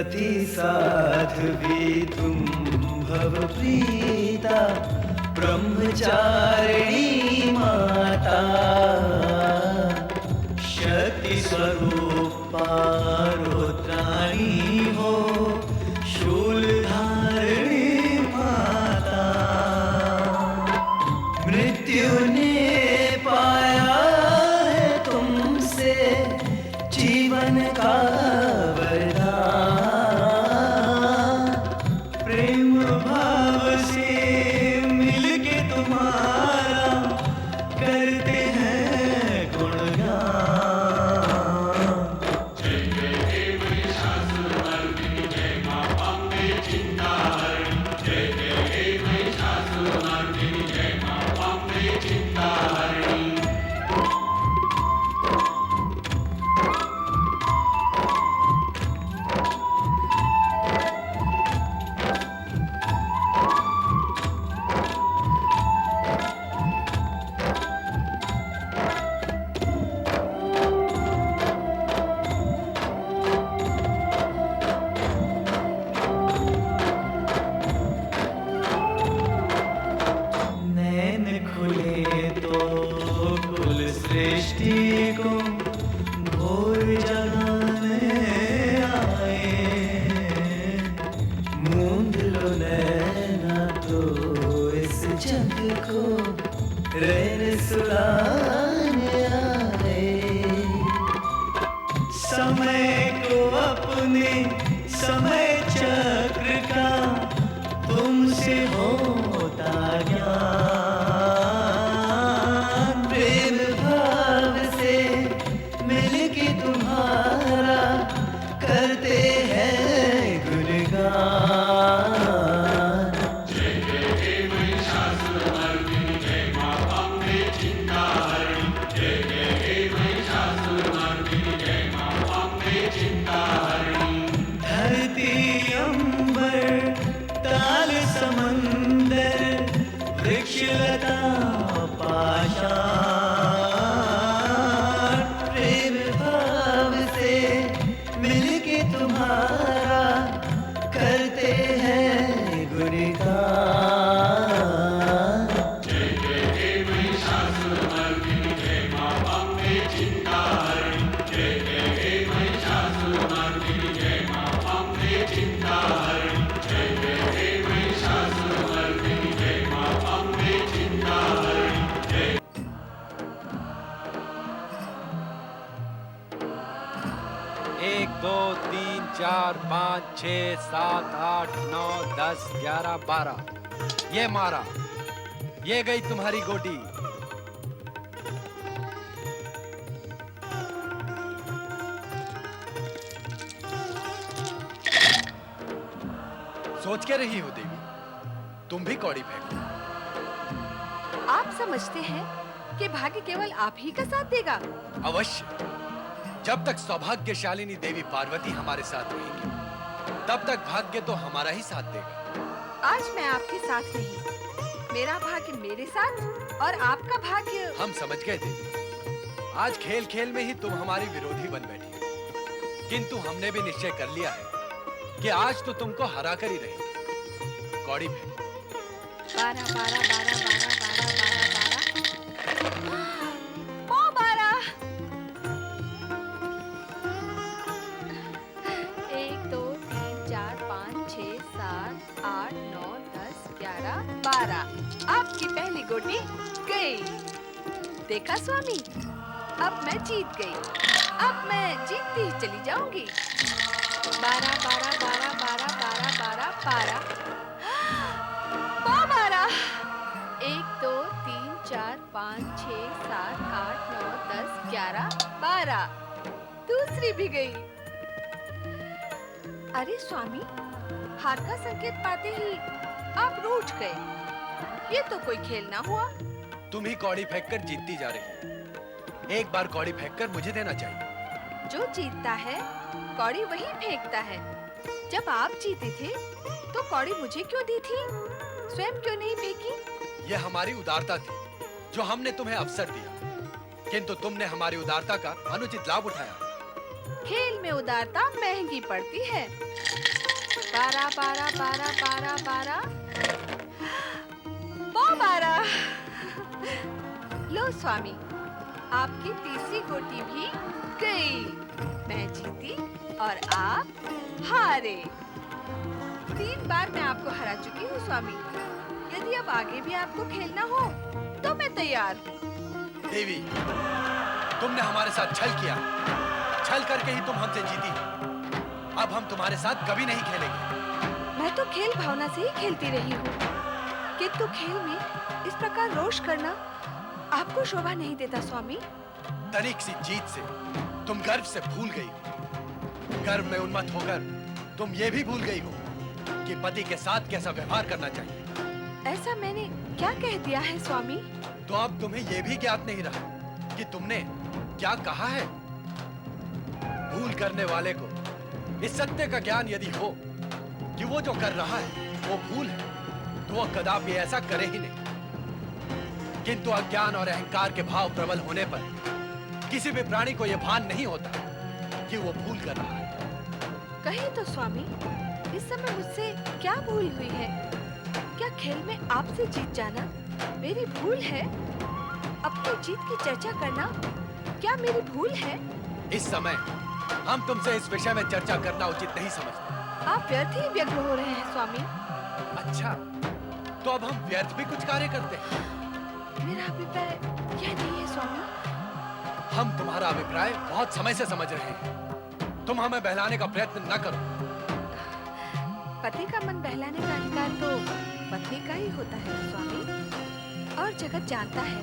सती साध्वी तुम भवप्रीता ब्रह्मचारिणी माता शक्ति स्वरूपा रुद्राणी हो शूलधारिणी माता मृत्यु ने पाया है तुमसे जीवन का वरदान प्रेम भाव से मिलके तुम्हारा करते हैं गुणगान। जय जय हे महिषासुरमर्दिनी जय मां अम्बे चिंताहरणी जय जय हे महिषासुरमर्दिनी जय मां अम्बे चिंताहरणी। नैन खुले तो कुल सृष्टि को भोर जगाने आए मूंद लो नैना तो इस जग को रैन सुलाने आए समय को अपने समय चक्र का तुमसे होता ज्ञान प्रेम भाव से मिलके तुम्हारा करते हैं गुणगान। जय जय हे महिषासुरमर्दिनी जय मां अम्बे चिंताहरणी जय जय हे महिषासुरमर्दिनी जय मां अम्बे चिंताहरणी। धरती अंबर ताल समंदर वृक्षलता पाषाण प्रेम भाव से मिलके तुम्हारा करते हैं गुणगान। जय जय हे महिषासुरमर्दिनी जय मां अम्बे चिंताहरणी जय जय हे महिषासुरमर्दिनी जय मां अम्बे चिंताहरणी जय जय हे महिषासुरमर्दिनी जय मां अम्बे चिंताहरणी जय। 1 2 3 4 5 6 7 8 9 10 11 12 ये मारा, ये गई तुम्हारी गोटी। सोच के रही हो देवी, तुम भी कौड़ी फेंको। आप समझते हैं कि भाग्य केवल आप ही का साथ देगा? अवश्य, जब तक सौभाग्यशालिनी देवी पार्वती हमारे साथ रहेंगी तब तक भाग्य तो हमारा ही साथ देगा। आज मैं आपके साथ नहीं, मेरा भाग्य मेरे साथ और आपका भाग्य। हम समझ गए देवी, आज खेल खेल में ही तुम हमारी विरोधी बन बैठी हो, किंतु हमने भी निश्चय कर लिया है कि आज तो तुमको हरा कर ही रहेंगे। कौड़ी फेंको। 12 12 12 12 12 12 1 2 3 4 5 6 7 8 9 10 11 12 आपकी पहली गोटी गई। देखा स्वामी, अब मैं जीत गई। अब मैं जीतती ही चली जाऊंगी। 12 12 12 12 12 12 12 12 1 2 3 4 5 6 7 8 9 10 11 12 दूसरी भी गई। अरे स्वामी, हार का संकेत पाते ही आप रूठ गए। ये तो कोई खेल ना हुआ। तुम ही कौड़ी फेंककर जीतती जा रही हो। एक बार कौड़ी फेंककर मुझे देना चाहिए। जो जीतता है कौड़ी वही फेंकता है। जब आप जीते थे तो कौड़ी मुझे क्यों दी थी? स्वयं क्यों नहीं फेंकी? यह हमारी उदारता थी जो हमने तुम्हें अवसर दिया, किंतु तुमने हमारी उदारता का अनुचित लाभ उठाया। खेल में उदारता महंगी पड़ती है। 12 12 12 12 12 12। लो स्वामी, आपकी तीसरी गोटी भी गई। मैं जीती और आप हारे। 3 बार मैं आपको हरा चुकी हूँ स्वामी। यदि अब आगे भी आपको खेलना हो तो मैं तैयार हूँ। देवी, तुमने हमारे साथ छल किया। छल करके ही तुम हमसे जीती। अब हम तुम्हारे साथ कभी नहीं खेलेंगे। मैं तो खेल भावना से ही खेलती रही हूँ, किंतु खेल में इस प्रकार रोष करना आपको शोभा नहीं देता स्वामी। तनिक सी जीत से तुम गर्व से भूल गई हो। गर्व में उन्मत्त होकर तुम ये भी भूल गई हो कि पति के साथ कैसा व्यवहार करना चाहिए। ऐसा मैंने क्या कह दिया है स्वामी? तो अब तुम्हें यह भी ज्ञात नहीं रहा कि तुमने क्या कहा है। भूल करने वाले को इस सत्य का ज्ञान यदि हो कि वो जो कर रहा है वो भूल है, तो वो कदापि ऐसा करे ही नहीं। किंतु अज्ञान और अहंकार के भाव प्रबल होने पर किसी भी प्राणी को यह भान नहीं होता कि वो भूल कर रहा है। कहीं तो स्वामी, इस समय मुझसे क्या भूल हुई है? क्या खेल में आपसे जीत जाना मेरी भूल है? अपनी जीत की चर्चा करना क्या मेरी भूल है? इस समय हम तुमसे इस विषय में चर्चा करना उचित नहीं समझते। आप व्यर्थ ही व्यग्र हो रहे हैं स्वामी। अच्छा, तो अब हम व्यर्थ भी कुछ कार्य करते हैं। मेरा अभिप्राय यह नहीं है स्वामी। हम तुम्हारा अभिप्राय बहुत समय से समझ रहे हैं। तुम हमें बहलाने का प्रयत्न न करो। पति का मन बहलाने का अधिकार तो पत्नी का ही होता है स्वामी, और जगत जानता है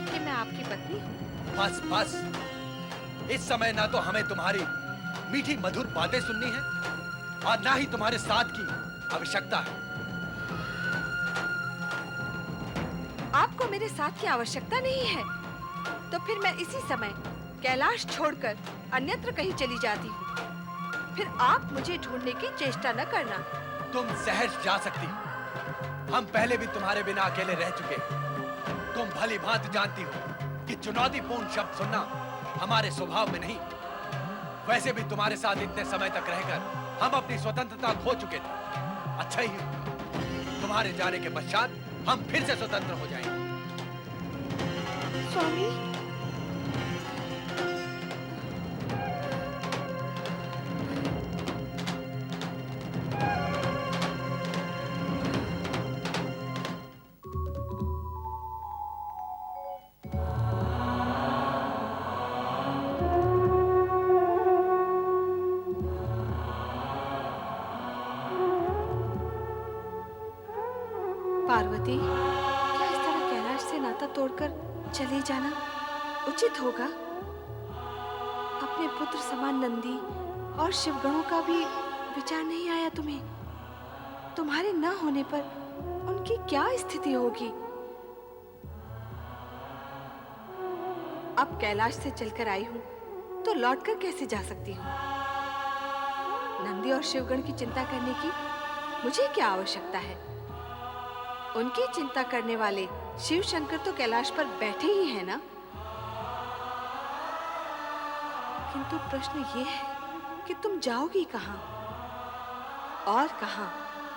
कि मैं आपकी पत्नी हूँ। बस बस, इस समय ना तो हमें तुम्हारी मीठी मधुर बातें सुननी है और ना ही तुम्हारे साथ की आवश्यकता है। आपको मेरे साथ की आवश्यकता नहीं है, तो फिर मैं इसी समय कैलाश छोड़कर अन्यत्र कहीं चली जाती हूँ। फिर आप मुझे ढूंढने की चेष्टा न करना। तुम सहज जा सकती हो। हम पहले भी तुम्हारे बिना अकेले रह चुके हैं। तुम भली भांति जानती हो कि चुनौतीपूर्ण शब्द सुनना हमारे स्वभाव में नहीं। वैसे भी तुम्हारे साथ इतने समय तक रहकर हम अपनी स्वतंत्रता खो चुके थे। अच्छा ही तुम्हारे जाने के पश्चात हम फिर से स्वतंत्र हो जाएंगे। स्वामी, पार्वती, क्या इस तरह कैलाश से नाता तोड़कर चले जाना उचित होगा? अपने पुत्र समान नंदी और शिवगणों का भी विचार नहीं आया तुम्हें? तुम्हारे न होने पर उनकी क्या स्थिति होगी? अब कैलाश से चलकर आई हूँ तो लौटकर कैसे जा सकती हूँ? नंदी और शिवगण की चिंता करने की मुझे क्या आवश्यकता है? उनकी चिंता करने वाले शिव शंकर तो कैलाश पर बैठे ही हैं ना। किंतु प्रश्न ये है कि तुम जाओगी कहाँ? और कहाँ?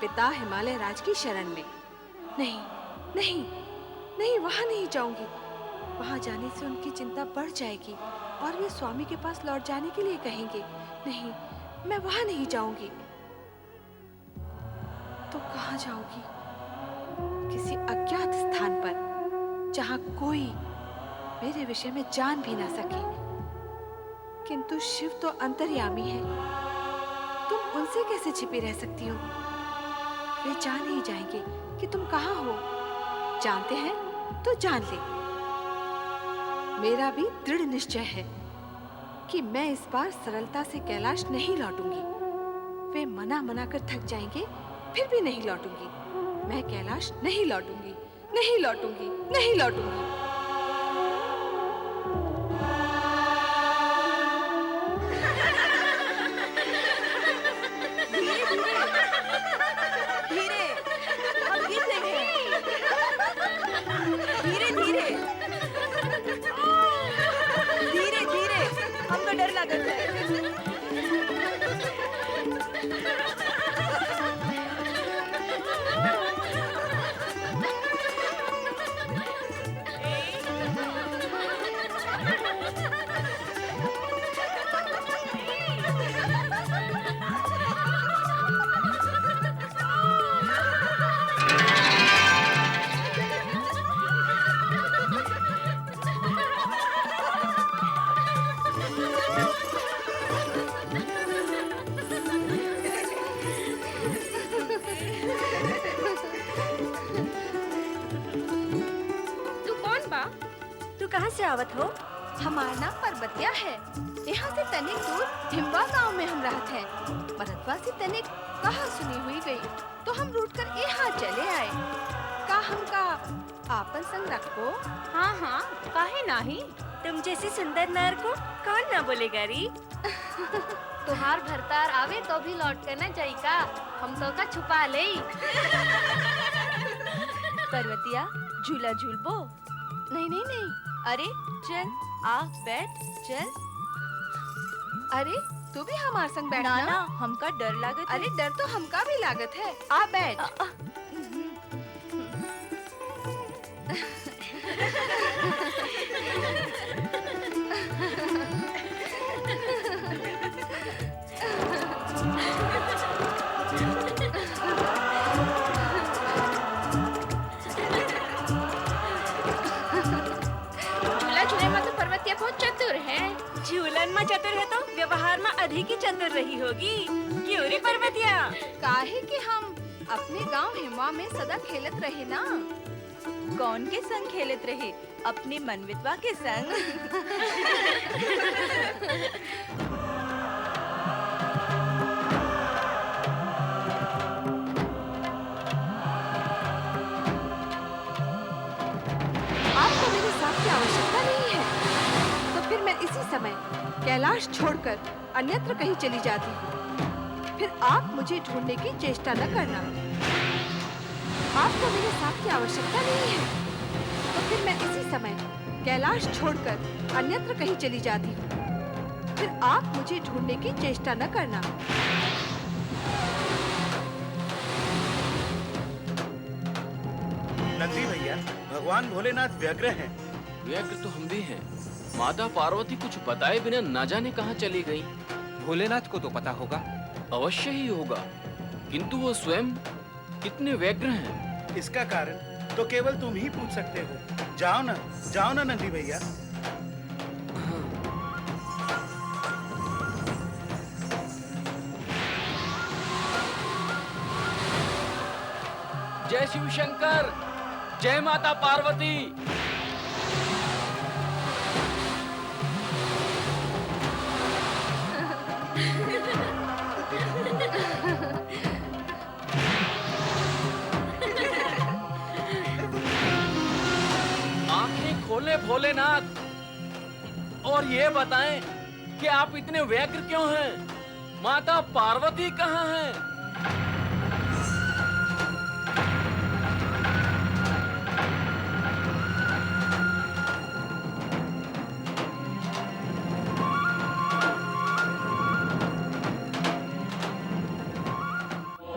पिता हिमालय राज की शरण में। नहीं नहीं नहीं, वहां नहीं जाऊंगी। वहां जाने से उनकी चिंता बढ़ जाएगी और वे स्वामी के पास लौट जाने के लिए कहेंगे। नहीं, मैं वहां नहीं जाऊंगी। तो कहाँ जाऊंगी? किसी अज्ञात स्थान पर, जहां कोई मेरे विषय में जान भी ना सके। किंतु शिव तो अंतर्यामी है, तुम उनसे कैसे छिपी रह सकती हो? वे जान ही जाएंगे कि तुम कहाँ हो। जानते हैं तो जान ले। मेरा भी दृढ़ निश्चय है कि मैं इस बार सरलता से कैलाश नहीं लौटूंगी। वे मना मना कर थक जाएंगे, फिर भी नहीं लौटूंगी। मैं कैलाश नहीं लौटूंगी, नहीं लौटूंगी, नहीं लौटूंगी। धीरे, हम गिर देंगे। धीरे धीरे, धीरे धीरे, हमको डर लगता है। कहाँ से आवत हो? हमार नाम पर्वतिया है। यहाँ से तनिक दूर हिमवा गांव में हम रहत हैं। मरदवा से तनिक कहा सुनी हुई गई तो हम रूट कर यहाँ चले आए। का हमका आपन संग रखो? हाँ हाँ, काहे नाही? तुम जैसी सुंदर नार को कौन ना बोलेगा री? तुहार भरतार आवे तो भी लौट कर न जाई का, हम तो का छुपा ले। पर्वतिया झूला झूलबो? नहीं नहीं नहीं, अरे चल आ बैठ चल। अरे तू भी हमार संग बैठना। ना हमका डर लागत। अरे डर तो हमका भी लागत है, आ बैठ। झूला झूले में तो पर्वतिया बहुत चतुर है। झूलन में चतुर है तो व्यवहार में अधिक ही चतुर रही होगी, क्यों रे पर्वतिया? काहे कि हम अपने गांव हिमवा में सदा खेलत रहे ना। कौन के संग खेलत रहे? अपनी मनवितवा के संग। आपको मेरे साथ की आवश्यकता नहीं है, तो फिर मैं इसी समय कैलाश छोड़कर अन्यत्र कहीं चली जाती हूँ। फिर आप मुझे ढूंढने की चेष्टा न करना। आपको मेरे साथ की आवश्यकता नहीं है, तो फिर मैं इसी समय कैलाश छोड़कर अन्यत्र कहीं चली जाती हूँ। फिर आप मुझे ढूंढने की चेष्टा न करना। नंदी भैया, भगवान भोलेनाथ व्यग्र हैं। व्यग्र तो हम भी हैं। माता पार्वती कुछ बताए बिना न जाने कहाँ चली गई। भोलेनाथ को तो पता होगा। अवश्य ही होगा, किंतु वो स्वयं कितने व्यग्र हैं। इसका कारण तो केवल तुम ही पूछ सकते हो। जाओ ना नंदी भैया। जय शिव शंकर, जय माता पार्वती। आंखें खोले भोलेनाथ और ये बताएं कि आप इतने व्यग्र क्यों हैं? माता पार्वती कहाँ हैं?